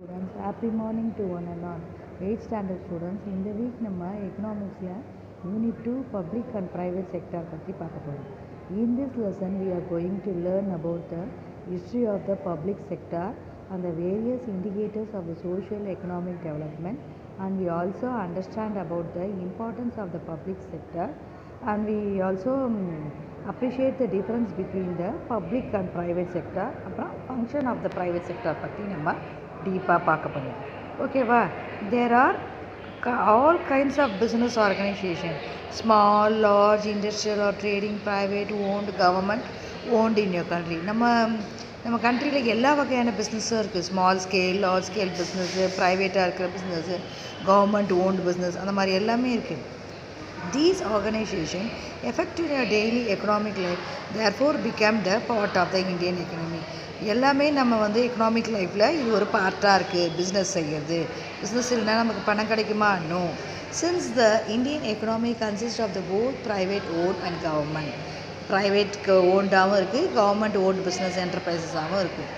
Students, happy morning to one and all. 8th standard students, இந்த week நம்ம எக்கனாமிக்ஸில் unit 2 public and private sector பற்றி பார்க்க போகிறோம். In this lesson, we are going to learn about the history of the public sector and the various indicators of the social economic development, and we also understand about the importance of the public sector, and we also appreciate the difference between the public and private sector. அப்புறம் function of the private sector பற்றி நம்ம டீப்பாக பார்க்க போகிறோம். ஓகேவா? There are all kinds of business organization, small, large, industrial or trading, private owned, government owned in your country. நம்ம கண்ட்ரியில் எல்லா வகையான பிஸ்னஸும் இருக்குது. Small scale, large scale business, ப்ரைவேட்டாக இருக்கிற பிஸ்னஸ்ஸு, கவர்மெண்ட் ஓன்டு பிஸ்னஸ், அந்த மாதிரி எல்லாமே இருக்குது. These organizations affect your daily economic life, therefore become the part of the Indian economy. எல்லாமே நம்ம எக்கனாமிக் லைஃப்பில் இது ஒரு பார்ட்டாக இருக்குது. பிஸ்னஸ் செய்கிறது, பிஸ்னஸ் இல்லைனா நமக்கு பணம் கிடைக்குமா? No. Since the Indian economy consist of the both private own and government. ப்ரைவேட்க்கு ஓன்டாகவும் இருக்குது, கவர்மெண்ட் ஓன்ட் பிஸ்னஸ் என்டர்பிரைசஸாகவும் இருக்குது.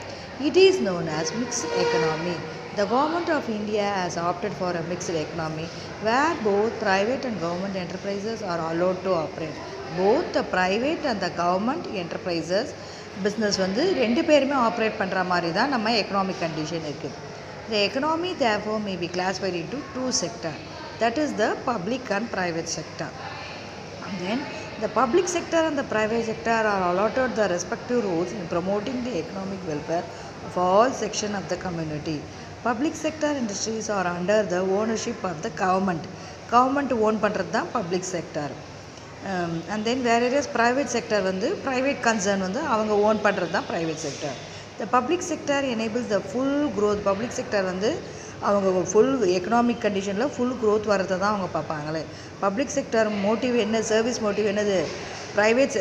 It is known as mixed economy. The government of India has opted for a mixed economy where both private and government enterprises are allowed to operate. Both the private and the government enterprises business ரெண்டு பேருமே operate பண்ணுற மாதிரி தான் நம்ம economic condition இருக்குது. The economy therefore may be classified into two sectors, that is the public and private sector. And then the public sector and the private sector are allotted the respective roles in promoting the economic welfare of all sections of the community. Public sector industries are under the ownership of the government. Government own பண்ணுறது தான் public sector. And then whereas private sector private concern அவங்க own பண்ணுறது தான் private sector. The public sector enables the full growth. Public sector அவங்க full economic கண்டிஷனில் full growth வரதை தான் அவங்க பார்ப்பாங்களே. பப்ளிக் செக்டர் மோட்டிவ் என்ன? சர்வீஸ் மோட்டிவ் என்னது? ப்ரைவேட்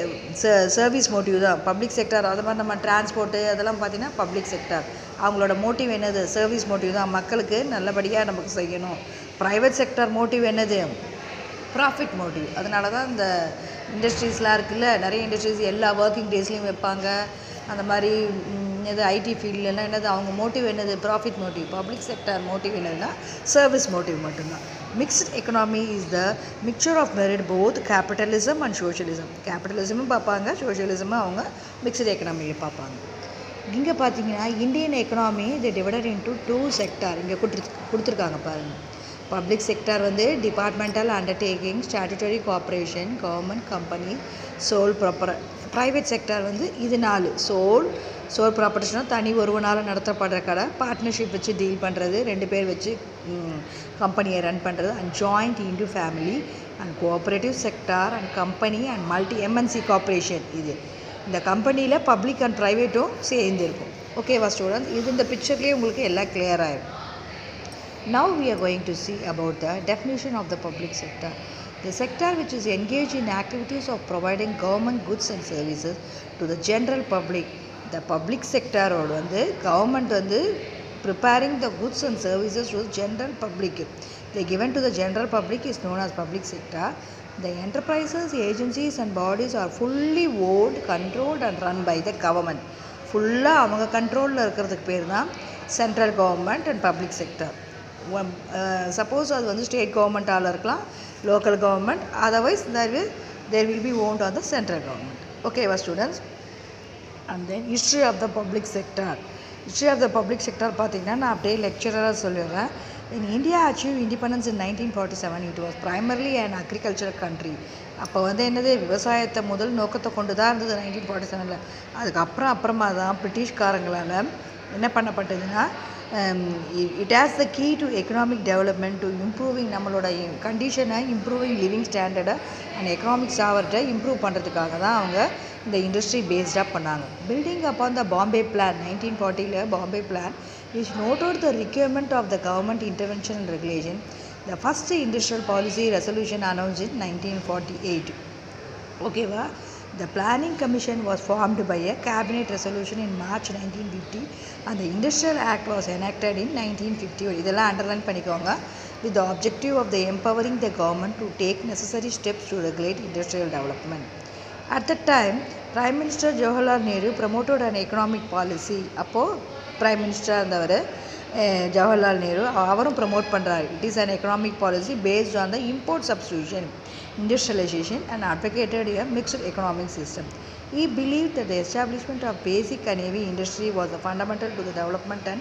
சர்வீஸ் மோட்டிவ் தான் பப்ளிக் செக்டர். அது மாதிரி நம்ம டிரான்ஸ்போர்ட்டு அதெல்லாம் பார்த்திங்கன்னா பப்ளிக் செக்டர். அவங்களோட மோட்டிவ் என்னது? சர்வீஸ் மோட்டிவ் தான், மக்களுக்கு நல்லபடியாக நமக்கு செய்யணும். ப்ரைவேட் செக்டர் மோட்டிவ் என்னது? Profit motive. அதனால தான் இந்த இண்டஸ்ட்ரீஸ்லாம் இருக்குல்ல, நிறைய இண்டஸ்ட்ரீஸ் எல்லா ஒர்க்கிங் டேஸ்லேயும் வைப்பாங்க. அந்த மாதிரி இது ஐடி ஃபீல்ட்லாம் என்னது? அவங்க மோட்டிவ் என்னது? Profit motive. Public sector motive என்னதுன்னா சர்வீஸ் மோட்டிவ் மட்டும்தான். Mixed economy is the mixture of merit both capitalism and socialism. கேபிட்டலிசமும் பார்ப்பாங்க, சோஷியலிசமும் அவங்க மிக்ஸ்டு எக்கனாமியை பார்ப்பாங்க. இங்கே பார்த்தீங்கன்னா இந்தியன் எக்கனாமி இது டிவைடட் இன்டூ டூ செக்டார் இங்கே கொடுத்துருக்காங்க பாருங்கள். Public sector departmental undertaking, statutory corporation, government company, sole proper. Private sector இது 4. சோல் ப்ராப்பர்ட்டிஸ்னால் தனி ஒருவனால் நடத்தப்படுற கடை, பார்ட்னர்ஷிப் வச்சு டீல் பண்ணுறது, 2 பேர் வச்சு கம்பெனியை ரன் பண்ணுறது, and joint into family and cooperative sector and company and multi MNC corporation. இந்த கம்பெனியில் பப்ளிக் அண்ட் ப்ரைவேட்டும் சேர்ந்துருக்கும். ஓகேவா ஸ்டூடெண்ட்ஸ்? இந்த பிக்சர்லேயே உங்களுக்கு எல்லாம் கிளியர் ஆகிடும். Now we are going to see about the definition of the public sector. The sector which is engaged in activities of providing government goods and services to the general public. The public sector government preparing the goods and services to the general public. They given to the general public is known as public sector. The enterprises, agencies and bodies are fully owned, controlled and run by the government. ஃபுல்லாக அவங்க கண்ட்ரோலில் இருக்கிறதுக்கு பேர் தான் central government and public sector. Suppose அது state கவர்மெண்ட்டால் இருக்கலாம், local government, otherwise there will be owned on the central government. ஓகேவா students? And then history of the public sector. History of the public sector பார்த்திங்கன்னா நான் அப்படியே லெக்சரராக சொல்லிடுறேன். In India achieved independence in 1947, it was primarily an agricultural country. அப்போ என்னது? விவசாயத்தை முதல் நோக்கத்தை கொண்டு தான் இருந்தது 1947. அப்புறமா தான் பிரிட்டிஷ்காரங்களால் என்ன பண்ணப்பட்டதுன்னா, it has the key to economic development, to improving நம்மளோட கண்டிஷனை, இம்ப்ரூவிங் லிவிங் ஸ்டாண்டர்டை அண்ட் எக்கனாமிக் சாவர்ட்டை இம்ப்ரூவ் பண்ணுறதுக்காக தான் அவங்க இந்த இண்டஸ்ட்ரி பேஸ்டாக பண்ணாங்க. Building upon the Bombay plan, 1940 Bombay plan which noted the requirement of the government intervention and regulation. The first industrial policy resolution announced in 1948. Okay, the planning commission was formed by a cabinet resolution in March 1950 and the industrial act was enacted in 1951. இதெல்லாம் underline பண்ணிக்கோங்க. With the objective of the empowering the government to take necessary steps to regulate industrial development. At that time, Prime Minister Jawaharlal Nehru promoted an economic policy. அப்போது Prime Minister இருந்தவர் Jawaharlal Nehru avarum promote பண்றாரு. It is an economic policy based on the import substitution, industrialization and advocated a mixed economic system. He believed that the establishment of basic and heavy industry was the fundamental to the development and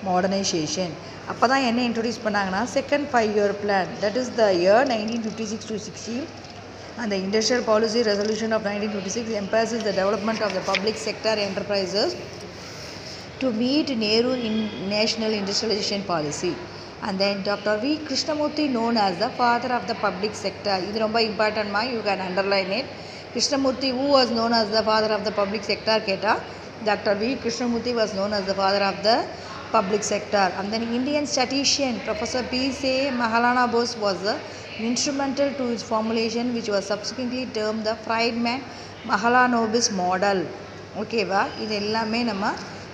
modernization. அப்போ தான் என்ன introduce பண்ணாங்கன்னா second 5-year plan, that is the year 1956 to 60, and the industrial policy resolution of 1956 emphasizes the development of the public sector enterprises to meet Nehru in national industrialization policy. And then Dr. V. Krishnamurthy, known as the father of the public sector. This is very important, you can underline it. Krishnamurthy, who was known as the father of the public sector, Dr. V. Krishnamurthy was known as the father of the public sector. And then Indian statistician Professor P.C. Mahalana Bose was instrumental to its formulation, which was subsequently termed the Friedman-Mahalanobis model. Okay, இது எல்லாமே நம்ம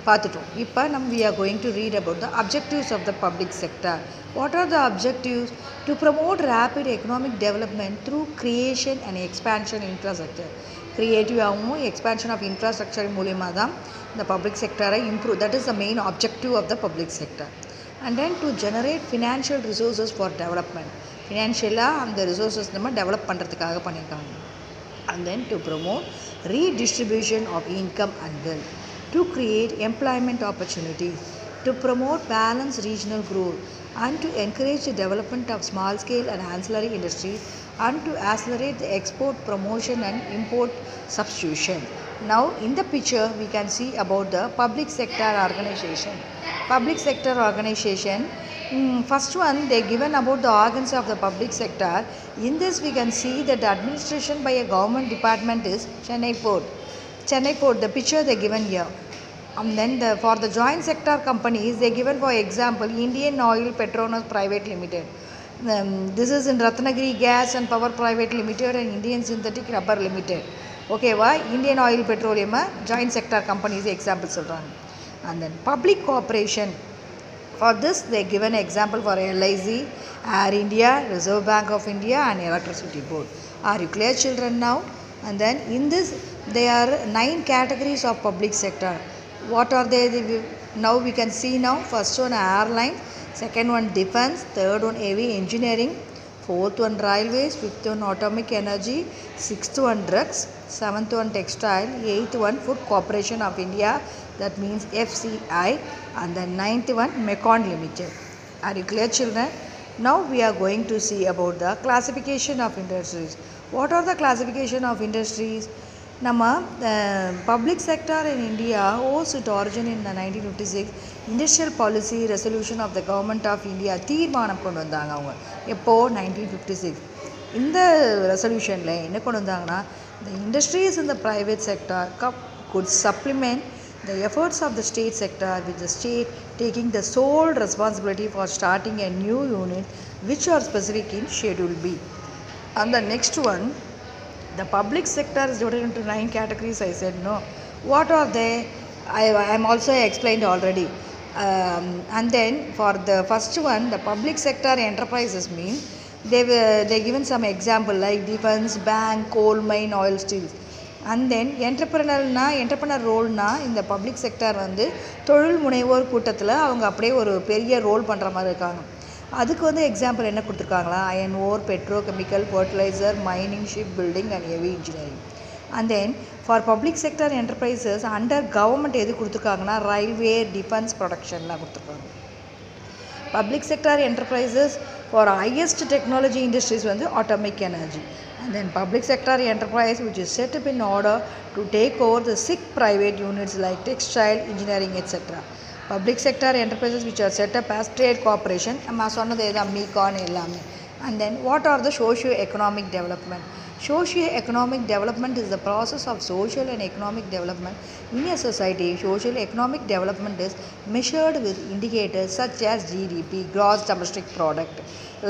பார்த்துட்டோம். இப்போ we are going to read about the objectives of the public sector. What are the objectives? To promote rapid economic development through creation and expansion infrastructure. Creative expansion of infrastructure மூலமா தான் the public sector improve. That is the main objective of the public sector. And then to generate financial resources for development. Financially அந்த resources நம்ம develop பண்ணுறதுக்காக பண்ணியிருக்காங்க. And then to promote redistribution of income and wealth. To create employment opportunities, to promote balanced regional growth, and to encourage the development of small scale and ancillary industries, and to accelerate the export promotion and import substitution. Now in the picture we can see about the public sector organization. Public sector organization, first one they given about the organs of the public sector. In this we can see that the administration by a government department is Chennai Port. Chennai Port, the picture they given here. And then for the joint sector companies they given, for example, Indian Oil Petronas Private Limited. This is in Ratnagiri Gas and Power Private Limited and Indian Synthetic Rubber Limited. Okay, Indian Oil Petroleum joint sector companies example சொல்றாங்க. And then public cooperation. For this they given example for LIC, Air India, Reserve Bank of India and Electricity Board. Are you clear, children, now? And then in this there are 9 categories of public sector. What are they? Now we can see now. First one airline, second one defense, third one heavy engineering, fourth one railways, fifth one atomic energy, sixth one drugs, seventh one textile, eighth one Food Corporation of India, that means FCI, and then ninth one Mecon Limited. Are you clear, children? Now we are going to see about the classification of industries. What are the classification of industries? நம்ம public sector in India owes its origin in 1956 industrial policy resolution of the government of India. தீர்மானம் கொண்டு வந்தாங்க அவங்க எப்போ 1956. இந்த ரெசல்யூஷனில் என்ன கொண்டு வந்தாங்கன்னா, the industries in the private sector could supplement the efforts of the state sector, with the state taking the sole responsibility for starting a new unit which are specific in Schedule B. And the next one, the public sector is divided into 9 categories. I said no. What are they? I am also explained already. And then for the first one, the public sector enterprises mean they given some example like defense, bank, coal mine, oil, steel. And then entrepreneur role in the public sector வந்து தொழில் முனைவோர் கூட்டத்தில் அவங்க அப்படியே ஒரு பெரிய role பண்ணுற மாதிரி இருக்காங்க. அதுக்கு வந்து எக்ஸாம்பிள் என்ன கொடுத்துருக்காங்களா, iron ore, petrochemical, fertiliser, mining, ship building and heavy engineering. And then for public sector enterprises under government எது கொடுத்துருக்காங்கன்னா ரயில்வே, டிஃபென்ஸ், ப்ரொடக்ஷன்லாம் கொடுத்துருக்காங்க. Public sector enterprises for highest technology industries வந்து atomic energy. And then public sector enterprise which is set up in order to take over the 6 private units like textile, engineering, etc. Public sector enterprises which are set up as trade corporation. நம்ம சொன்னது எல்லாம் மீகான் எல்லாமே. And then what are the socio-economic development? Socio-economic development is the process of social and economic development in a society. Socio-economic development is measured with indicators such as GDP, gross domestic product,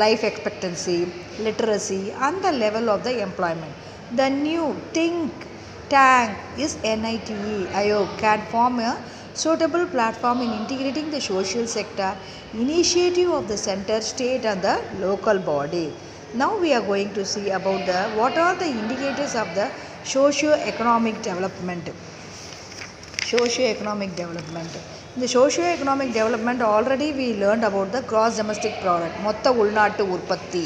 life expectancy, literacy and the level of the employment. The new think tank is NITE Ayog can form a suitable platform in integrating the social sector initiative of the center, state and the local body. Now we are going to see about the what are the indicators of the socio-economic development. Socio-economic development. In the socio-economic development, already we learned about the gross domestic product. மொத்த உள்நாட்டு உற்பத்தி.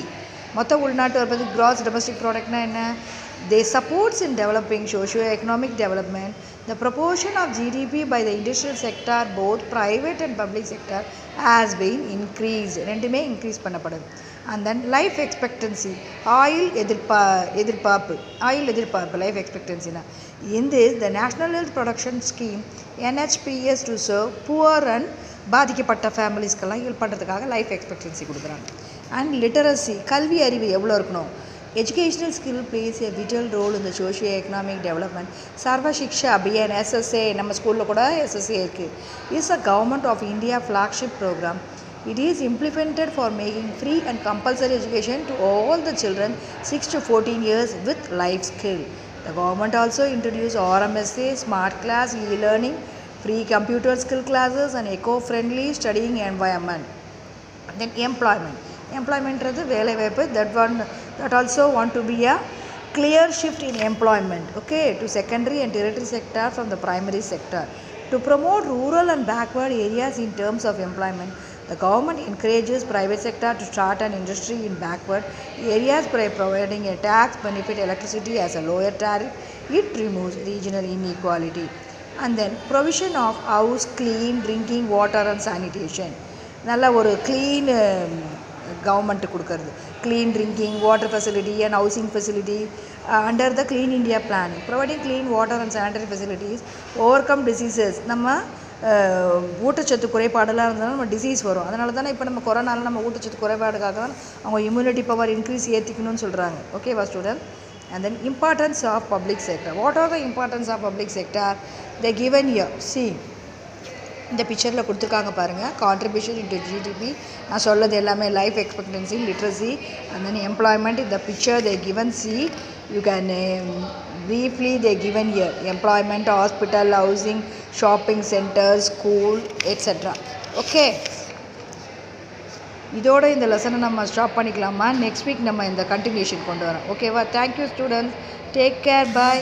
Gross domestic product na enna? They supports in developing socio-economic development. The proportion of GDP by the industrial sector, both private and public sector, has been increased. ரெண்டுமே increase பண்ணப்படுது. And then life expectancy, life expectancy na. In this, the National Health Production Scheme NHPS to serve poor and பாதிக்கப்பட்ட ஃபேமிலிஸ்க்கெல்லாம் help பண்ணுறதுக்காக life expectancy கொடுக்குறாங்க. And literacy, கல்வி அறிவு எவ்வளோ இருக்கணும். Educational skill plays a vital role in the socio-economic development. Sarva Shiksha Abhiyan SSA, நம்ம ஸ்கூலில் கூட SSA இருக்குது, is a Government of India flagship program. It is implemented for making free and compulsory education to all the children 6 to 14 years with life skill. The government also introduced RMSA, smart class, e-learning, free computer skill classes and eco-friendly studying environment. And then employment is வேலை வாய்ப்பு. That also want to be a clear shift in employment, okay, to secondary and tertiary sector from the primary sector. To promote rural and backward areas in terms of employment, the government encourages private sector to start an industry in backward areas by providing a tax benefit electricity as a lower tariff. It removes regional inequality. And then provision of house, clean drinking water and sanitation. நல்ல ஒரு clean government கொடுக்கிறது. Clean drinking water facility and housing facility under the Clean India plan. Providing clean water and sanitary facilities, overcome diseases. நம்ம ஊட்டச்சத்து குறைபாடெல்லாம் இருந்தாலும் நம்ம disease வரும். அதனால தானே இப்போ நம்ம கொரோனாவில் நம்ம ஊட்டச்சத்து குறைபாடுக்காக தான் அவங்க இம்யூனிட்டி பவர் இன்க்ரீஸ் ஏற்றிக்கணும்னு சொல்கிறாங்க. ஓகேவா student? And then importance of public sector. What are the importance of public sector? They given here. See, இந்த பிக்சரில் கொடுத்துருக்காங்க பாருங்கள். கான்ட்ரிபியூஷன் இன்டு ஜிடிபி, நான் சொல்லது எல்லாமே life expectancy, literacy, and then employment. இந்த picture they given. See, you can briefly they given here: employment, hospital, housing, shopping centers, school, etc. Okay, இதோட இந்த லெசனை நம்ம ஸ்டாப் பண்ணிக்கலாமா? நெக்ஸ்ட் வீக் நம்ம இந்த கண்டினியூஷன் கொண்டு வரோம். ஓகேவா? தேங்க்யூ ஸ்டூடெண்ட்ஸ், டேக் கேர், பாய்.